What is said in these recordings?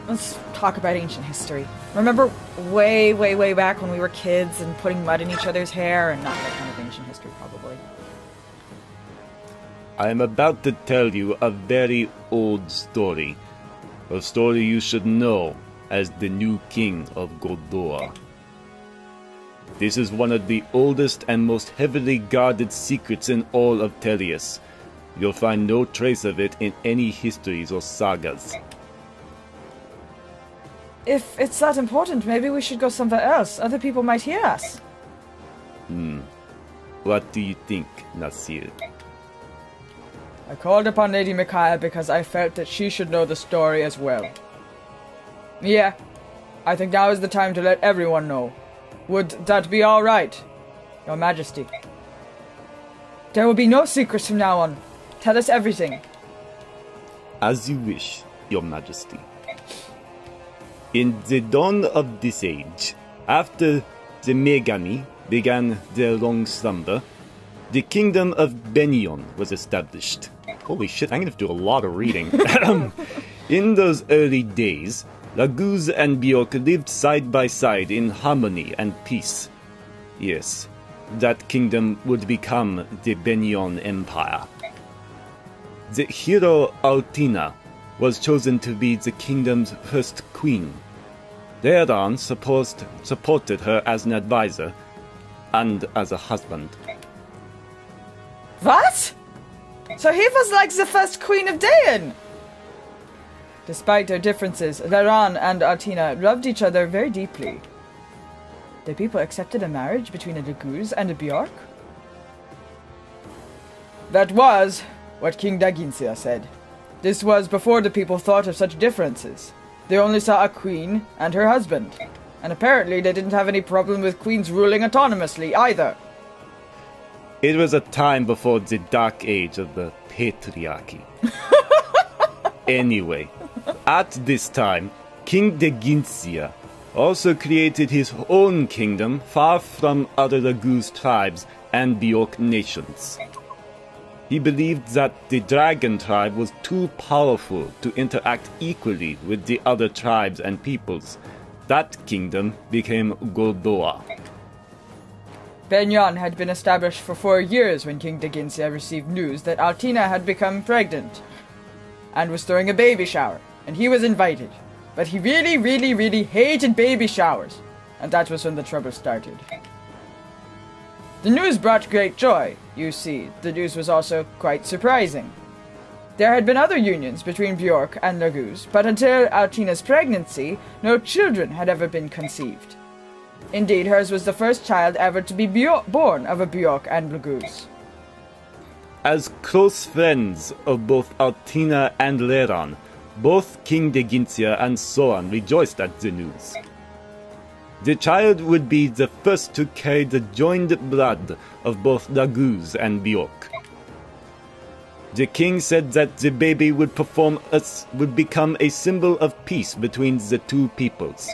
let's talk about ancient history. Remember way, way, way back when we were kids and putting mud in each other's hair and not that kind of ancient history, probably. I am about to tell you a very old story. A story you should know as the new king of Gordor. This is one of the oldest and most heavily guarded secrets in all of Tellius. You'll find no trace of it in any histories or sagas. If it's that important, maybe we should go somewhere else. Other people might hear us. What do you think, Nasir? I called upon Lady Micaiah because I felt that she should know the story as well. Yeah, I think now is the time to let everyone know. Would that be all right, Your Majesty? There will be no secrets from now on. Tell us everything. As you wish, Your Majesty. In the dawn of this age, after the Megami began their long slumber, the kingdom of Benion was established. Holy shit, I'm gonna have to do a lot of reading. In those early days, Laguz and Bjork lived side by side in harmony and peace. Yes, that kingdom would become the Benion Empire. The hero Altina was chosen to be the kingdom's first queen. Elrond supported her as an advisor and as a husband. What? So he was like the first Queen of Dain? Despite their differences, Elrond and Altina loved each other very deeply. The people accepted a marriage between a Laguz and a Bjork? That was what King Daginsia said. This was before the people thought of such differences. They only saw a queen and her husband. And apparently they didn't have any problem with queens ruling autonomously either. It was a time before the dark age of the patriarchy. Anyway, at this time, King Daginsia also created his own kingdom far from other Laguz tribes and Bjork nations. He believed that the dragon tribe was too powerful to interact equally with the other tribes and peoples. That kingdom became Gordor. Benion had been established for 4 years when King Daginsia received news that Altina had become pregnant and was throwing a baby shower, and he was invited. But he really, really, really hated baby showers, and that was when the trouble started. The news brought great joy, you see. The news was also quite surprising. There had been other unions between Bjork and Laguz, but until Altina's pregnancy, no children had ever been conceived. Indeed, hers was the first child ever to be born of a Bjork and Laguz. As close friends of both Altina and Elrond, both King Daginsia and Soran rejoiced at the news. The child would be the first to carry the joined blood of both Laguz and Bjork. The king said that the baby would become a symbol of peace between the two peoples.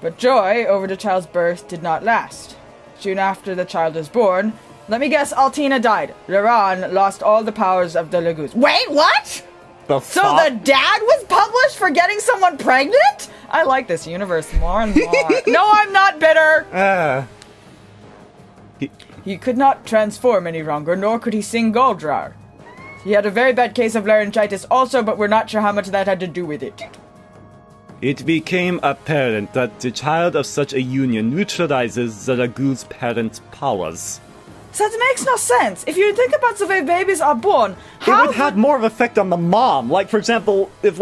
But joy over the child's birth did not last. Soon after the child was born, let me guess, Altina died. Elrond lost all the powers of the Laguz. Wait, what? So the dad was published for getting someone pregnant? I like this universe more and more. No, I'm not bitter! He could not transform any longer, nor could he sing Goldrar. He had a very bad case of laryngitis also, but we're not sure how much that had to do with it. It became apparent that the child of such a union neutralizes the Laguz parents' powers. So that makes no sense. If you think about the way babies are born, it would have more of an effect on the mom. Like, for example, if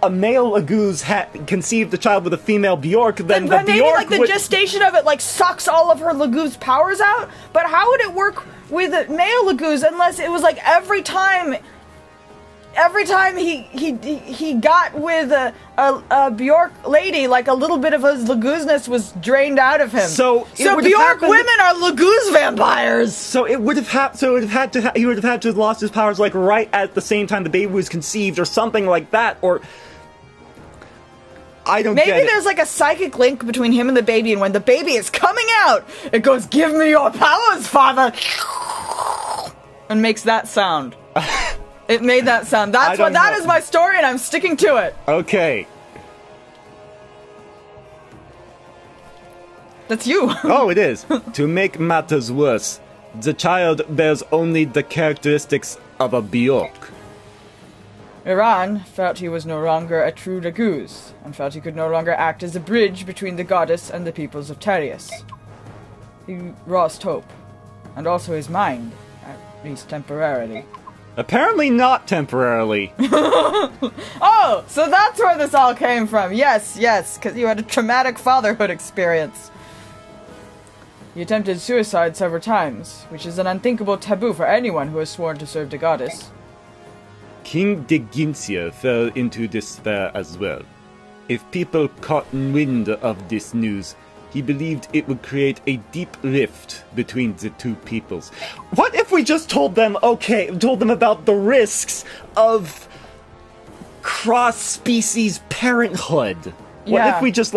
a male Laguz conceived a child with a female Bjork, then the maybe Bjork the gestation of it sucks all of her Laguz powers out. But how would it work with a male Laguz unless it was every time he got with a Bjork lady, a little bit of his Laguzness was drained out of him. So Bjork women are Laguz vampires. So he would have had to have lost his powers right at the same time the baby was conceived, or something like that, or I don't get it. Maybe there's a psychic link between him and the baby, and when the baby is coming out, it goes, "Give me your powers, father," and makes that sound. It made that sound. That is my story, and I'm sticking to it. Okay. That's you. Oh, it is. To make matters worse, the child bears only the characteristics of a Bjork. Iran felt he was no longer a true Laguz, and felt he could no longer act as a bridge between the goddess and the peoples of Terius. He lost hope, and also his mind, at least temporarily. Apparently not temporarily. Oh, so that's where this all came from. Yes, because you had a traumatic fatherhood experience. He attempted suicide several times, which is an unthinkable taboo for anyone who has sworn to serve the goddess. King Degintia fell into despair as well. If people caught wind of this news, he believed it would create a deep rift between the two peoples. What if we just told them about the risks of cross-species parenthood? What if we just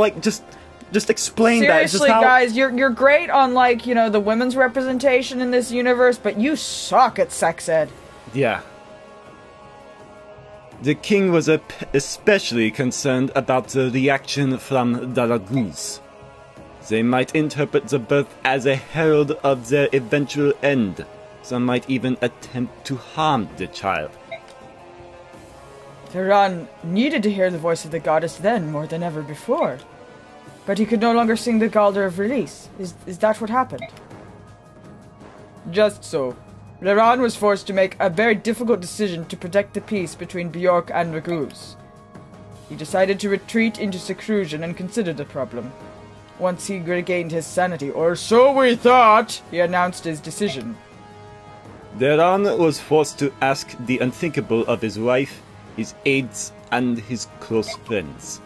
explain that? Seriously, guys, you're great on, the women's representation in this universe, but you suck at sex ed. Yeah. The king was especially concerned about the reaction from the Laguz. They might interpret the birth as a herald of their eventual end. Some might even attempt to harm the child. Iran needed to hear the voice of the goddess then more than ever before. But he could no longer sing the Galder of Release. Is that what happened? Just so. Iran was forced to make a very difficult decision to protect the peace between Bjork and Laguz. He decided to retreat into seclusion and consider the problem. Once he regained his sanity, or so we thought, he announced his decision. Deran was forced to ask the unthinkable of his wife, his aides, and his close friends.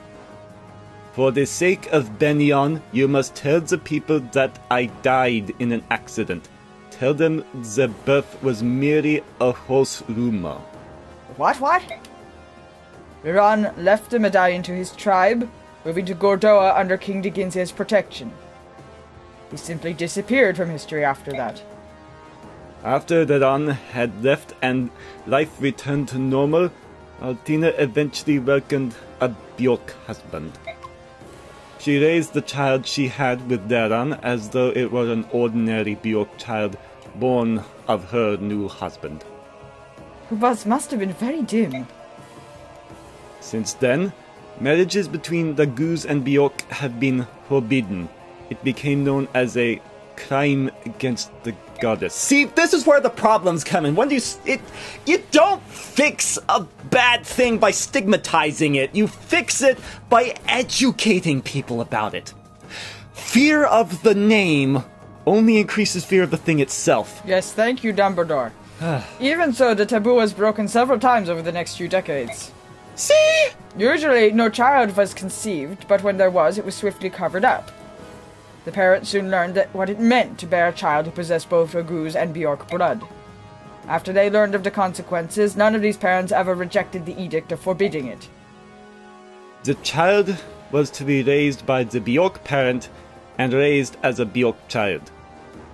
For the sake of Benyon, you must tell the people that I died in an accident. Tell them the birth was merely a false rumor. What? Iran left the medallion to his tribe, moving to Gordoa under King Deginsia's protection. He simply disappeared from history after that. After Deran had left and life returned to normal, Altina eventually welcomed a Bjork husband. She raised the child she had with Deran as though it were an ordinary Bjork child born of her new husband. Who must have been very dim. Since then, marriages between the Laguz and Bjork have been forbidden. It became known as a crime against the goddess. See, this is where the problems come in. You don't fix a bad thing by stigmatizing it. You fix it by educating people about it. Fear of the name only increases fear of the thing itself. Yes, thank you, Dumbledore. Even so, the taboo was broken several times over the next few decades. See? Usually, no child was conceived, but when there was, it was swiftly covered up. The parents soon learned what it meant to bear a child who possessed both Laguz and Bjork blood. After they learned of the consequences, none of these parents ever rejected the edict of forbidding it. The child was to be raised by the Bjork parent and raised as a Bjork child.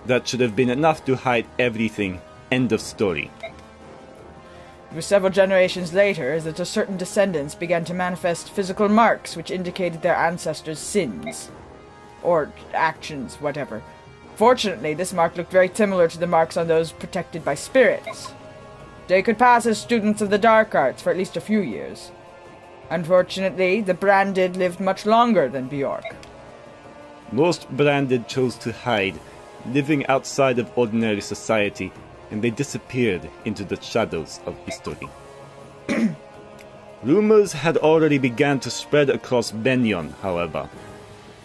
That should have been enough to hide everything. End of story. It was several generations later that a certain descendants began to manifest physical marks which indicated their ancestors' sins. Or actions, whatever. Fortunately, this mark looked very similar to the marks on those protected by spirits. They could pass as students of the dark arts for at least a few years. Unfortunately, the branded lived much longer than Bjork. Most branded chose to hide, living outside of ordinary society, and they disappeared into the shadows of history. Rumors had already begun to spread across Benyon, however.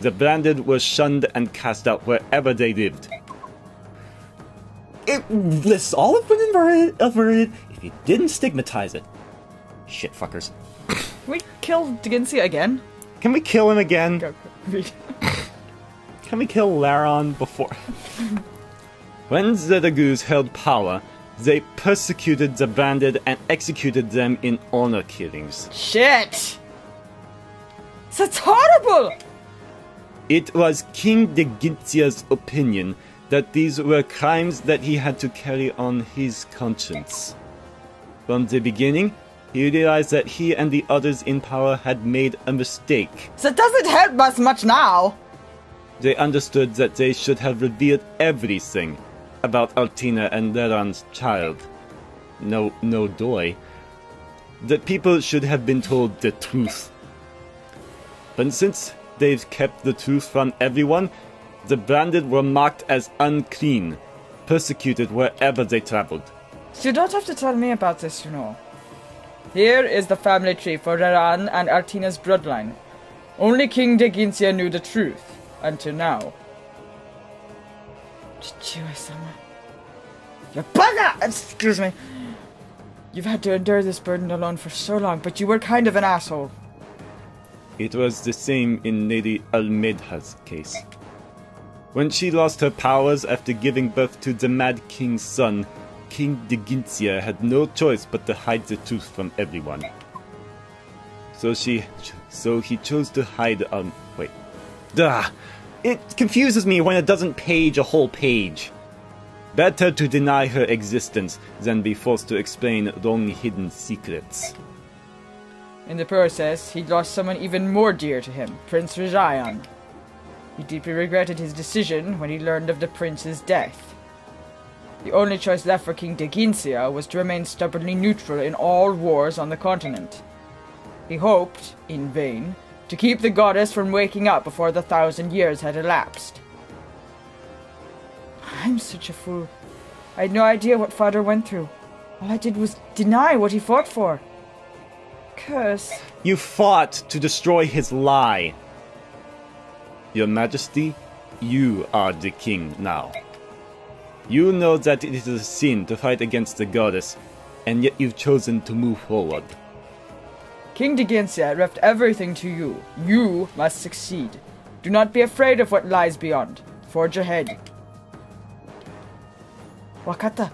The branded were shunned and cast out wherever they lived. It lists all of women averted if you didn't stigmatize it. Shit fuckers. Can we kill Deginsia again? Can we kill him again? Go, read. Can we kill Laron before? When the Laguz held power, they persecuted the branded and executed them in honor killings. Shit! That's horrible! It was King Deginsia's opinion that these were crimes that he had to carry on his conscience. From the beginning, he realized that he and the others in power had made a mistake. So it doesn't help us much now. They understood that they should have revealed everything about Altina and Elrond's child. No doy. That people should have been told the truth. But since they've kept the truth from everyone, the branded were marked as unclean, persecuted wherever they traveled. So you don't have to tell me about this, you know. Here is the family tree for Elrond and Altina's bloodline. Only King Deginsia knew the truth, until now. Chichiwa-sama. You bugger! Excuse me. You've had to endure this burden alone for so long, but you were kind of an asshole. It was the same in Lady Almedha's case. When she lost her powers after giving birth to the Mad King's son, King Deginsia had no choice but to hide the truth from everyone. So he chose to hide wait. Duh! It confuses me when it doesn't page a whole page. Better to deny her existence than be forced to explain long hidden secrets. In the process, he'd lost someone even more dear to him, Prince Rajayan. He deeply regretted his decision when he learned of the prince's death. The only choice left for King Deginsia was to remain stubbornly neutral in all wars on the continent. He hoped, in vain, to keep the goddess from waking up before the 1,000 years had elapsed. I'm such a fool. I had no idea what father went through. All I did was deny what he fought for. Curse. You fought to destroy his lie. Your Majesty, you are the king now. You know that it is a sin to fight against the goddess, and yet you've chosen to move forward. King Deginsia left everything to you. You must succeed. Do not be afraid of what lies beyond. Forge ahead. Wakata.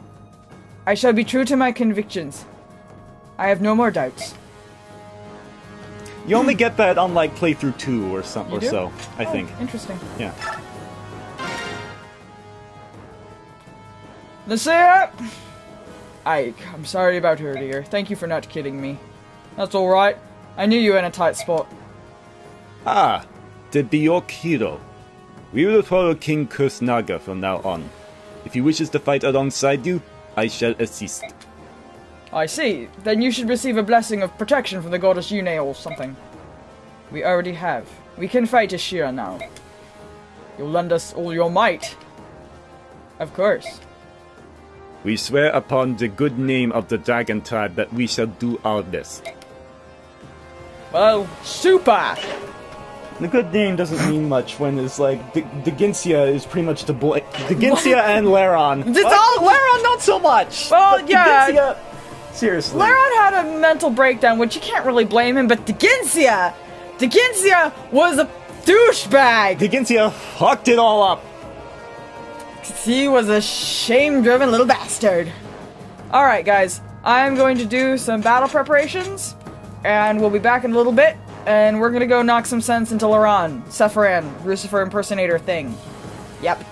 I shall be true to my convictions. I have no more doubts. You only get that on like playthrough 2 or something or so, I think. Interesting. Yeah. Nasir! I'm sorry about earlier. Thank you for not killing me. That's alright. I knew you were in a tight spot. Ah, the Bjork hero. We will follow King Kursnaga from now on. If he wishes to fight alongside you, I shall assist. I see. Then you should receive a blessing of protection from the goddess Yune or something. We already have. We can fight Ashira now. You'll lend us all your might. Of course. We swear upon the good name of the dragon tribe that we shall do our best. Well, super! The good name doesn't mean much when it's like Deginsia is pretty much to blame. Deginsia and Elrond. It's all Elrond, not so much. Well, yeah. Deginsia, seriously. Elrond had a mental breakdown, which you can't really blame him, but Deginsia was a douchebag. Deginsia fucked it all up. He was a shame-driven little bastard. Alright, guys. I'm going to do some battle preparations, and we'll be back in a little bit, and we're gonna go knock some sense into Elrond, Sephiran, Lucifer impersonator thing. Yep.